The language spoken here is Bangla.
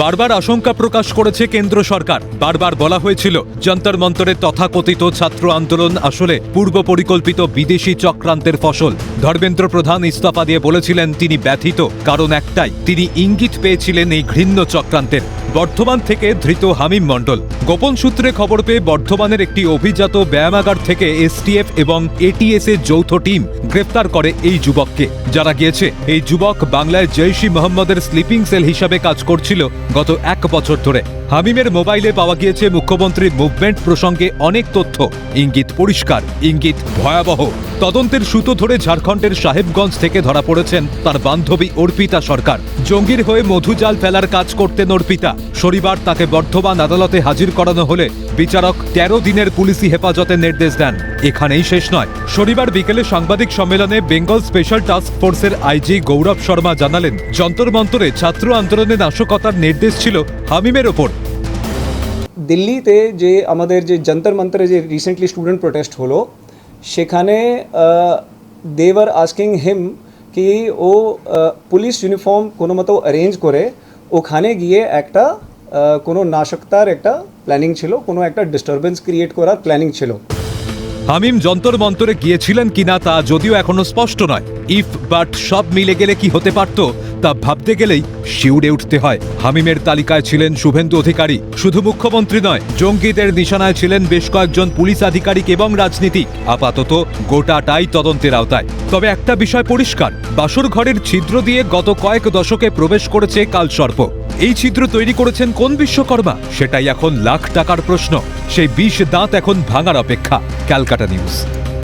বারবার আশঙ্কা প্রকাশ করেছে কেন্দ্র সরকার। বারবার বলা হয়েছিল যন্তর মন্তরের তথাকথিত ছাত্র আন্দোলন আসলে পূর্ব পরিকল্পিত বিদেশি চক্রান্তের ফসল। ধর্মেন্দ্র প্রধান ইস্তফা দিয়ে বলেছিলেন তিনি ব্যথিত, কারণ একটাই, তিনি ইঙ্গিত পেয়েছিলেন এই ঘৃণ্য চক্রান্তের। বর্ধমান থেকে ধৃত হামিম মণ্ডল। গোপন সূত্রে খবর পেয়ে বর্ধমানের একটি অভিজাত ব্যায়ামাগার থেকে এসটিএফ এবং এটিএস এর যৌথ টিম গ্রেফতার করে এই যুবককে। যারা গিয়েছে, এই যুবক বাংলায় জৈশ-ই মোহাম্মদের স্লিপিং সেল হিসাবে কাজ করছিল গত 1 বছর ধরে। হামিমের মোবাইলে পাওয়া গিয়েছে মুখ্যমন্ত্রীর মুভমেন্ট প্রসঙ্গে অনেক তথ্য। ইঙ্গিত পরিষ্কার, ইঙ্গিত ভয়াবহ। তদন্তের সুতো ধরে ঝাড়খণ্ডের সাহেবগঞ্জ থেকে ধরা পড়েছেন তার বান্ধবী অর্পিতা সরকার। জঙ্গির হয়ে মধুজাল ফেলার কাজ করতেন অর্পিতা। শনিবার তাকে বর্ধমান আদালতে হাজির করানো হলে বিচারক 13 দিনের পুলিশি হেফাজতের নির্দেশ দেন। এখানেই শেষ নয়। শনিবার বিকেলে সাংবাদিক সম্মেলনে বেঙ্গল স্পেশাল টাস্ক ফোর্সের আইজি গৌরব শর্মা জানালেন, যন্তর মন্তরে ছাত্র আন্দোলনে নাশকতার নির্দেশ ছিল হামিমের ওপর। দিল্লিতে যে আমাদের যে যন্তর মন্তরে যে রিসেন্টলি স্টুডেন্ট প্রোটেস্ট হলো, সেখানে দেওয়ার আস্কিং হিম কি ও পুলিশ ইউনিফর্ম কোনো মতো অ্যারেঞ্জ করে ওখানে গিয়ে একটা কোনো নাশকতার একটা প্ল্যানিং ছিল, কোনো একটা ডিস্টারবেন্স ক্রিয়েট করার প্ল্যানিং ছিল। হামিম যন্তর মন্তরে গিয়েছিলেন কিনা তা যদিও এখনো স্পষ্ট নয়। ইফ বাট সব মিলে গেলে কি হতে পারত তা ভাবতে গেলেই শিউরে উঠতে হয়। হামিমের তালিকায় ছিলেন শুভেন্দু অধিকারী। শুধু মুখ্যমন্ত্রী নয়, জঙ্গিদের নিশানায় ছিলেন বেশ কয়েকজন পুলিশ আধিকারিক এবং রাজনীতিক। আপাতত গোটাটাই তদন্তের আওতায়। তবে একটা বিষয় পরিষ্কার, বাসর ঘরের ছিদ্র দিয়ে গত কয়েক দশকে প্রবেশ করেছে কালসর্প। এই ছিদ্র তৈরি করেছেন কোন বিশ্বকর্মা? সেটাই এখন লাখ টাকার প্রশ্ন। সেই 20 দাঁত এখন ভাঙার অপেক্ষা। ক্যালকাটা নিউজ।